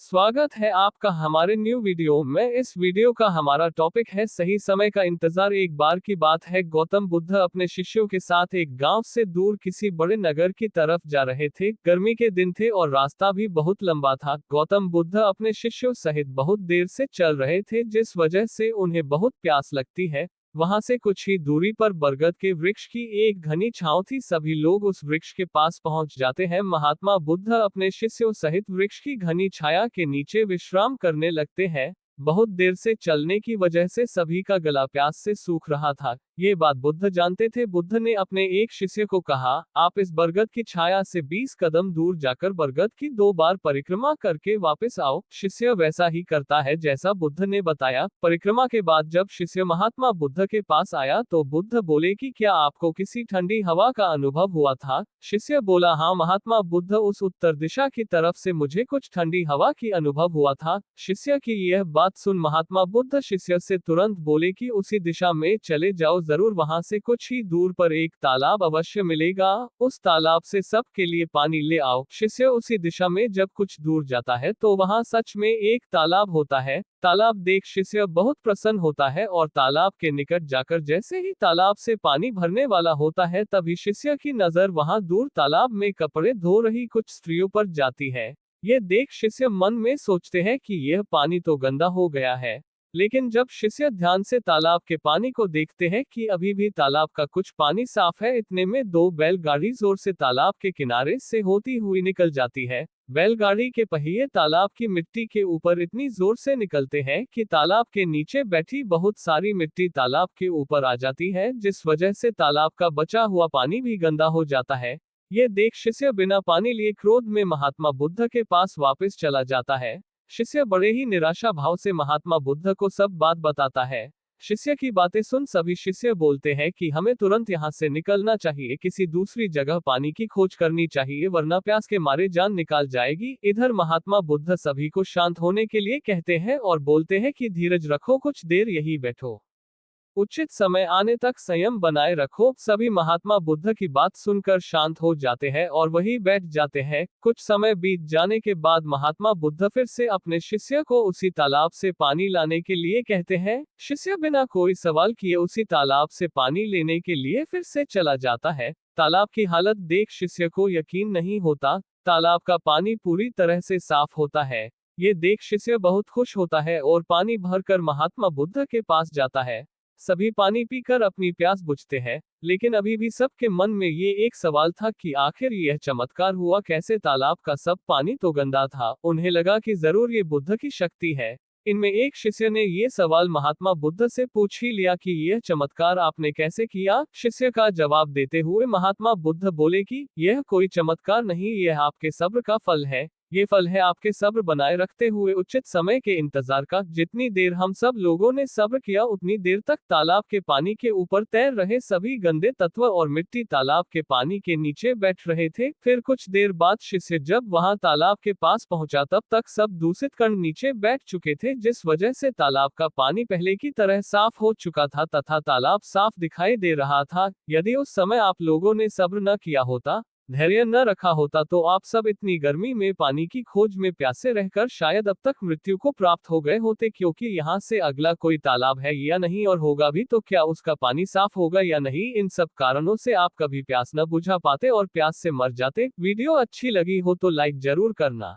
स्वागत है आपका हमारे न्यू वीडियो में। इस वीडियो का हमारा टॉपिक है सही समय का इंतजार। एक बार की बात है, गौतम बुद्ध अपने शिष्यों के साथ एक गांव से दूर किसी बड़े नगर की तरफ जा रहे थे। गर्मी के दिन थे और रास्ता भी बहुत लंबा था। गौतम बुद्ध अपने शिष्यों सहित बहुत देर से चल रहे थे, जिस वजह से उन्हें बहुत प्यास लगती है। वहां से कुछ ही दूरी पर बरगद के वृक्ष की एक घनी छांव थी। सभी लोग उस वृक्ष के पास पहुंच जाते हैं। महात्मा बुद्ध अपने शिष्यों सहित वृक्ष की घनी छाया के नीचे विश्राम करने लगते हैं। बहुत देर से चलने की वजह से सभी का गला प्यास से सूख रहा था। ये बात बुद्ध जानते थे। बुद्ध ने अपने एक शिष्य को कहा, आप इस बरगद की छाया से 20 कदम दूर जाकर बरगद की 2 बार परिक्रमा करके वापस आओ। शिष्य वैसा ही करता है जैसा बुद्ध ने बताया। परिक्रमा के बाद जब शिष्य महात्मा बुद्ध के पास आया तो बुद्ध बोले कि क्या आपको किसी ठंडी हवा का अनुभव हुआ था? शिष्य बोला, हाँ महात्मा बुद्ध, उस उत्तर दिशा की तरफ से मुझे कुछ ठंडी हवा की अनुभव हुआ था। शिष्य की यह बात सुन महात्मा बुद्ध शिष्य से तुरंत बोले कि उसी दिशा में चले जाओ, जरूर वहां से कुछ ही दूर पर एक तालाब अवश्य मिलेगा। उस तालाब से सबके लिए पानी ले आओ। शिष्य उसी दिशा में जब कुछ दूर जाता है तो वहां सच में एक तालाब होता है। तालाब देख शिष्य बहुत प्रसन्न होता है और तालाब के निकट जाकर जैसे ही तालाब से पानी भरने वाला होता है, तभी शिष्य की नजर वहां दूर तालाब में कपड़े धो रही कुछ स्त्रियों पर जाती है। ये देख शिष्य मन में सोचते हैं कि यह पानी तो गंदा हो गया है। लेकिन जब शिष्य ध्यान से तालाब के पानी को देखते हैं कि अभी भी तालाब का कुछ पानी साफ है, इतने में 2 बैलगाड़ी जोर से तालाब के किनारे से होती हुई निकल जाती है। बैलगाड़ी के पहिए तालाब की मिट्टी के ऊपर इतनी जोर से निकलते हैं कि तालाब के नीचे बैठी बहुत सारी मिट्टी तालाब के ऊपर आ जाती है, जिस वजह से तालाब का बचा हुआ पानी भी गंदा हो जाता है। ये देख शिष्य बिना पानी लिए क्रोध में महात्मा बुद्ध के पास वापस चला जाता है। शिष्य बड़े ही निराशा भाव से महात्मा बुद्ध को सब बात बताता है। शिष्य की बातें सुन सभी शिष्य बोलते हैं कि हमें तुरंत यहाँ से निकलना चाहिए, किसी दूसरी जगह पानी की खोज करनी चाहिए, वरना प्यास के मारे जान निकाल जाएगी। इधर महात्मा बुद्ध सभी को शांत होने के लिए कहते हैं और बोलते हैं कि धीरज रखो, कुछ देर यही बैठो, उचित समय आने तक संयम बनाए रखो। सभी महात्मा बुद्ध की बात सुनकर शांत हो जाते हैं और वहीं बैठ जाते हैं। कुछ समय बीत जाने के बाद महात्मा बुद्ध फिर से अपने शिष्य को उसी तालाब से पानी लाने के लिए कहते हैं। शिष्य बिना कोई सवाल किए उसी तालाब से पानी लेने के लिए फिर से चला जाता है। तालाब की हालत देख शिष्य को यकीन नहीं होता। तालाब का पानी पूरी तरह से साफ होता है। ये देख शिष्य बहुत खुश होता है और पानी भरकर महात्मा बुद्ध के पास जाता है। सभी पानी पीकर अपनी प्यास बुझते हैं, लेकिन अभी भी सबके मन में ये एक सवाल था कि आखिर यह चमत्कार हुआ कैसे? तालाब का सब पानी तो गंदा था। उन्हें लगा कि जरूर ये बुद्ध की शक्ति है। इनमें एक शिष्य ने ये सवाल महात्मा बुद्ध से पूछ ही लिया कि यह चमत्कार आपने कैसे किया? शिष्य का जवाब देते हुए महात्मा बुद्ध बोले कि यह कोई चमत्कार नहीं, यह आपके सब्र का फल है। ये फल है आपके सब्र बनाए रखते हुए उचित समय के इंतजार का। जितनी देर हम सब लोगों ने सब्र किया, उतनी देर तक तालाब के पानी के ऊपर तैर रहे सभी गंदे तत्व और मिट्टी तालाब के पानी के नीचे बैठ रहे थे। फिर कुछ देर बाद शिष्य जब वहां तालाब के पास पहुंचा, तब तक सब दूषित कण नीचे बैठ चुके थे, जिस वजह से तालाब का पानी पहले की तरह साफ हो चुका था तथा तालाब साफ दिखाई दे रहा था। यदि उस समय आप लोगों ने सब्र न किया होता, धैर्य न रखा होता, तो आप सब इतनी गर्मी में पानी की खोज में प्यासे रहकर शायद अब तक मृत्यु को प्राप्त हो गए होते। क्योंकि यहाँ से अगला कोई तालाब है या नहीं, और होगा भी तो क्या उसका पानी साफ होगा या नहीं? इन सब कारणों से आप कभी प्यास न बुझा पाते और प्यास से मर जाते। वीडियो अच्छी लगी हो तो लाइक जरूर करना।